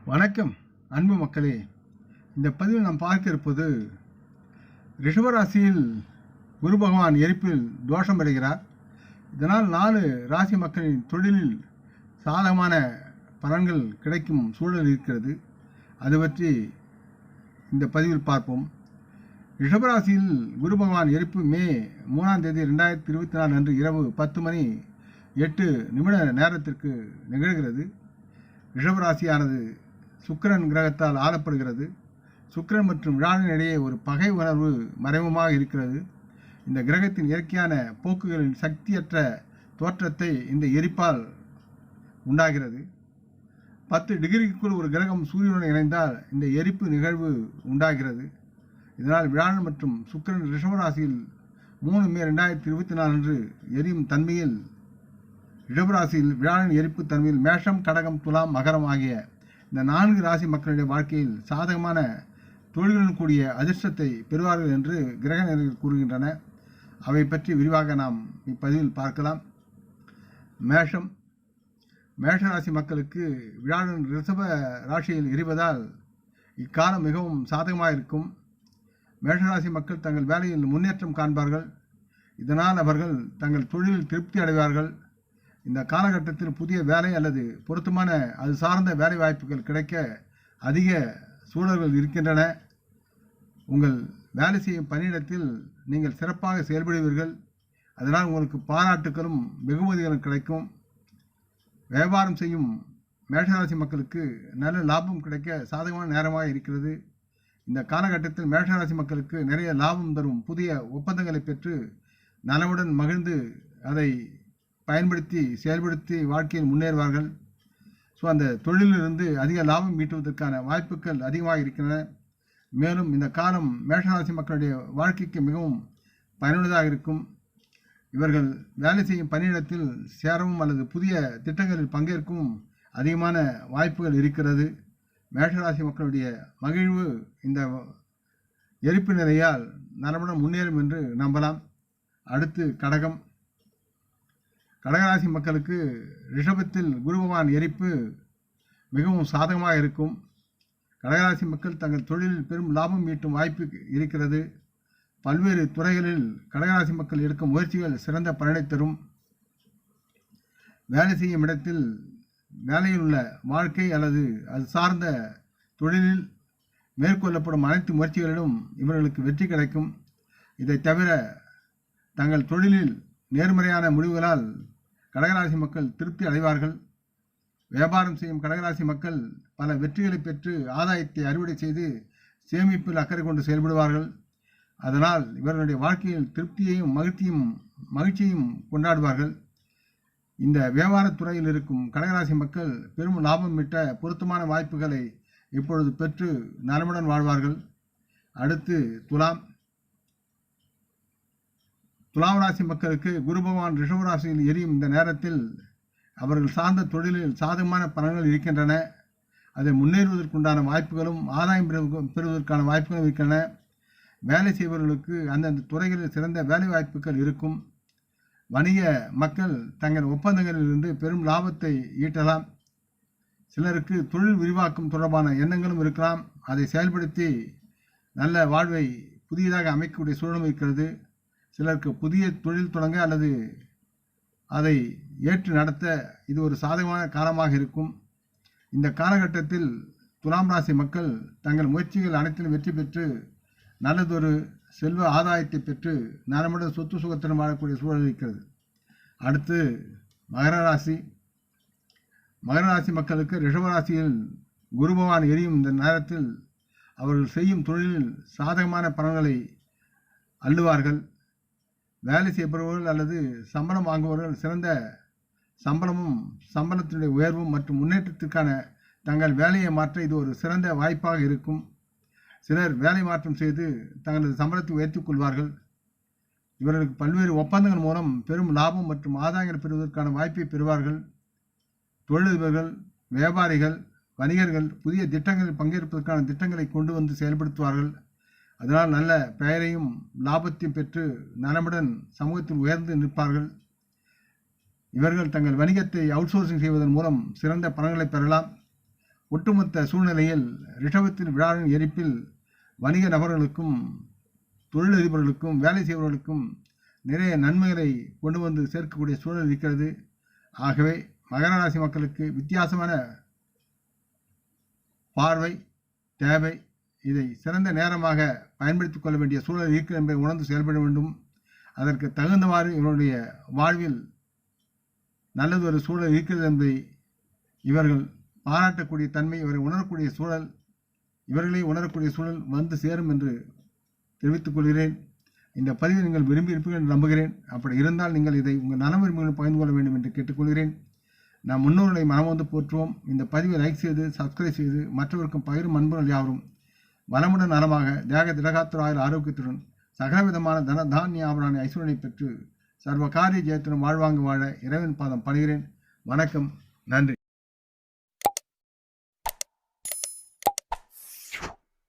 வணக்கம் அன்பு மக்களே. இந்த பதிவில் நாம் பார்க்க இருப்பது ரிஷபராசியில் குரு பகவான் எரிப்பில் தோஷம் அடைகிறார். இதனால் 4 ராசி மக்களின் தொழிலில் சாதகமான பலன்கள் கிடைக்கும் சூழல் இருக்கிறது. அது பற்றி இந்த பதிவில் பார்ப்போம். ரிஷபராசியில் குரு பகவான் எரிப்பு மே 3ஆம் தேதி 2024 அன்று இரவு 10:08 நேரத்திற்கு நிகழ்கிறது. ரிஷபராசியானது சுக்கிரன் கிரகத்தால் ஆளப்படுகிறது. சுக்கிரன் மற்றும் வியாழன் இடையே ஒரு பகை உணர்வு மறைமுகமாக இருக்கிறது. இந்த கிரகத்தின் இயற்கையான போக்குகளின் சக்தியற்ற தோற்றத்தை இந்த எரிப்பால் உண்டாகிறது. 10 டிகிரிக்குள் ஒரு கிரகம் சூரியனுடன் இணைந்தால் இந்த எரிப்பு நிகழ்வு உண்டாகிறது. இதனால் வியாழன் மற்றும் சுக்கிரன் ரிஷபராசியில் 3 மே 2024 அன்று எரியும் தன்மையில் ரிஷபராசியில் வியாழன் எரிப்பு தன்மையில் மேஷம், கடகம், துலாம், மகரம் ஆகிய இந்த 4 ராசி மக்களுடைய வாழ்க்கையில் சாதகமான தொழிலுடன் கூடிய அதிர்ஷ்டத்தை பெறுவார்கள் என்று கிரக நிலைகள் கூறுகின்றன. அவை பற்றி விரிவாக நாம் இப்பதிவில் பார்க்கலாம். மேஷ ராசி மக்களுக்கு வியாழன் ரிஷப ராசியில் எரிவதால் இக்காலம் மிகவும் சாதகமாக இருக்கும். மேஷராசி மக்கள் தங்கள் வேலையில் முன்னேற்றம் காண்பார்கள். இதனால் அவர்கள் தங்கள் தொழிலில் திருப்தி அடைவார்கள். இந்த காலகட்டத்தில் புதிய வேலை அல்லது பொருத்தமான அது சார்ந்த வேலை வாய்ப்புகள் கிடைக்க அதிக சூழல்கள் இருக்கின்றன. உங்கள் வேலை செய்யும் பணியிடத்தில் நீங்கள் சிறப்பாக செயல்படுவீர்கள். அதனால் உங்களுக்கு பாராட்டுகளும் வெகுமதிகளும் கிடைக்கும். வியாபாரம் செய்யும் மேஷராசி மக்களுக்கு நல்ல லாபம் கிடைக்க சாதகமான நேரமாக இருக்கிறது. இந்த காலகட்டத்தில் மேஷராசி மக்களுக்கு நிறைய லாபம் தரும் புதிய ஒப்பந்தங்களை பெற்று நலவுடன் மகிழ்ந்து அதை பயன்படுத்தி செயல்படுத்தி வாழ்க்கையில் முன்னேறுவார்கள். ஸோ அந்த தொழிலிலிருந்து அதிக லாபம் ஈட்டுவதற்கான வாய்ப்புகள் அதிகமாக இருக்கின்றன. மேலும் இந்த காலம் மேஷராசி மக்களுடைய வாழ்க்கைக்கு மிகவும் பயனுள்ளதாக இருக்கும். இவர்கள் வேலை செய்யும் பணியிடத்தில் சேரவும் அல்லது புதிய திட்டங்களில் பங்கேற்கவும் அதிகமான வாய்ப்புகள் இருக்கிறது. மேஷராசி மக்களுடைய மகிழ்வு இந்த எரிப்பு நிலையால் நலமுடன் முன்னேறும் என்று நம்பலாம். அடுத்து கடகராசி மக்களுக்கு ரிஷபத்தில் குரு பகவான் எரிப்பு மிகவும் சாதகமாக இருக்கும். கடகராசி மக்கள் தங்கள் தொழிலில் பெரும் லாபம் ஈட்டும் வாய்ப்பு இருக்கிறது. பல்வேறு துறைகளில் கடகராசி மக்கள் எடுக்கும் முயற்சிகள் சிறந்த பலனை தரும். வேலை செய்யும் இடத்தில் வேலையில் உள்ள வாழ்க்கை அல்லது அது சார்ந்த தொழிலில் மேற்கொள்ளப்படும் அனைத்து முயற்சிகளிலும் இவர்களுக்கு வெற்றி கிடைக்கும். இதை தவிர தங்கள் தொழிலில் நேர்மறையான முடிவுகளால் கடகராசி மக்கள் திருப்தி அடைவார்கள். வியாபாரம் செய்யும் கடகராசி மக்கள் பல வெற்றிகளை பெற்று ஆதாயத்தை அறுவடை செய்து சேமிப்பில் அக்கறை கொண்டு செயல்படுவார்கள். அதனால் இவர்களுடைய வாழ்க்கையில் திருப்தியையும் மகிழ்ச்சியையும் கொண்டாடுவார்கள். இந்த வியாபாரத்துறையில் இருக்கும் கடகராசி மக்கள் பெரும் லாபம் ஈட்ட பொருத்தமான வாய்ப்புகளை இப்பொழுது பெற்று நலமுடன் வாழ்வார்கள். அடுத்து துலாம் ராசி மக்களுக்கு குரு பகவான் ரிஷபராசியில் எரியும் இந்த நேரத்தில் அவர்கள் சார்ந்த தொழிலில் சாதகமான பலன்கள் இருக்கின்றன. அதை முன்னேறுவதற்குண்டான வாய்ப்புகளும் ஆதாயம் பெறுவதற்கான வாய்ப்புகளும் இருக்கின்றன. வேலை செய்பவர்களுக்கு அந்தந்த துறைகளில் சிறந்த வேலை வாய்ப்புகள் இருக்கும். வணிக மக்கள் தங்கள் ஒப்பந்தங்களிலிருந்து பெரும் லாபத்தை ஈட்டலாம். சிலருக்கு தொழில் விரிவாக்கம் தொடர்பான எண்ணங்களும் இருக்கலாம். அதை செயல்படுத்தி நல்ல வாழ்வை புதியதாக அமைக்கக்கூடிய சூழலும் இருக்கிறது. சிலருக்கு புதிய தொழில் தொடங்க அல்லது அதை ஏற்று நடத்த இது ஒரு சாதகமான காலமாக இருக்கும். இந்த காலகட்டத்தில் துலாம் ராசி மக்கள் தங்கள் முயற்சிகள் அனைத்திலும் வெற்றி பெற்று நல்லதொரு செல்வ ஆதாயத்தை பெற்று நலமுடன் சொத்து சுகத்துடன் வாழக்கூடிய சூழல் இருக்கிறது. அடுத்து மகர ராசி மக்களுக்கு ரிஷபராசியில் குரு பகவான் எரியும் இந்த நேரத்தில் அவர்கள் செய்யும் தொழிலில் சாதகமான பலன்களை அள்ளுவார்கள். வேலை செய்பவர்கள் அல்லது சம்பளம் வாங்குபவர்கள் சிறந்த சம்பளத்தினுடைய உயர்வும் மற்றும் முன்னேற்றத்திற்கான தங்கள் வேலையை மாற்ற இது ஒரு சிறந்த வாய்ப்பாக இருக்கும். சிலர் வேலை மாற்றம் செய்து தங்களது சம்பளத்தை உயர்த்திக் கொள்வார்கள். இவர்களுக்கு பல்வேறு ஒப்பந்தங்கள் மூலம் பெரும் லாபம் மற்றும் ஆதாயங்கள் பெறுவதற்கான வாய்ப்பை பெறுவார்கள். தொழிலதிபர்கள், வியாபாரிகள், வணிகர்கள் புதிய திட்டங்களில் பங்கேற்பதற்கான திட்டங்களை கொண்டு வந்து செயல்படுத்துவார்கள். அதனால் நல்ல பெயரையும் லாபத்தையும் பெற்று நலமுடன் சமூகத்தில் உயர்ந்து நிற்பார்கள். இவர்கள் தங்கள் வணிகத்தை அவுட் சோர்சிங் செய்வதன் மூலம் சிறந்த பலன்களை பெறலாம். ஒட்டுமொத்த சூழ்நிலையில் ரிஷபத்தின் விழாவின் எரிப்பில் வணிக நபர்களுக்கும் தொழிலதிபர்களுக்கும் வேலை செய்பவர்களுக்கும் நிறைய நன்மைகளை கொண்டு வந்து சேர்க்கக்கூடிய சூழல் இருக்கிறது. ஆகவே மகர ராசி மக்களுக்கு வித்தியாசமான பார்வை தேவை. இதை சிறந்த நேரமாக பயன்படுத்திக் கொள்ள வேண்டிய சூழல் இருக்கிறது என்பதை உணர்ந்து செயல்பட வேண்டும். அதற்கு தகுந்தவாறு இவருடைய வாழ்வில் நல்லதொரு சூழல் இருக்கிறது என்பதை இவர்கள் பாராட்டக்கூடிய தன்மை, இவரை உணரக்கூடிய சூழல், இவர்களை உணரக்கூடிய சூழல் வந்து சேரும் என்று தெரிவித்துக் கொள்கிறேன். இந்த பதிவை நீங்கள் விரும்பி இருப்பீர்கள் என்று நம்புகிறேன். அப்படி இருந்தால் நீங்கள் இதை உங்கள் நல விரும்புகளும் பகிர்ந்து கொள்ள வேண்டும் என்று கேட்டுக்கொள்கிறேன். நாம் முன்னோர்களை மனமொந்து போற்றுவோம். இந்த பதிவை லைக் செய்து சப்ஸ்கிரைப் செய்து மற்றவருக்கும் பகிரும் அன்புகள் யாவரும் வளமுடன் நலமாக தேக திடகாத்துராயில் ஆரோக்கியத்துடன் சகலவிதமான தன தானிய ஆபராணி ஐஸ்வரனை பெற்று சர்வ காரிய ஜெயத்துடன் வாழ்வாங்க வாழ இறைவன் பாதம் பணிகிறேன். வணக்கம், நன்றி.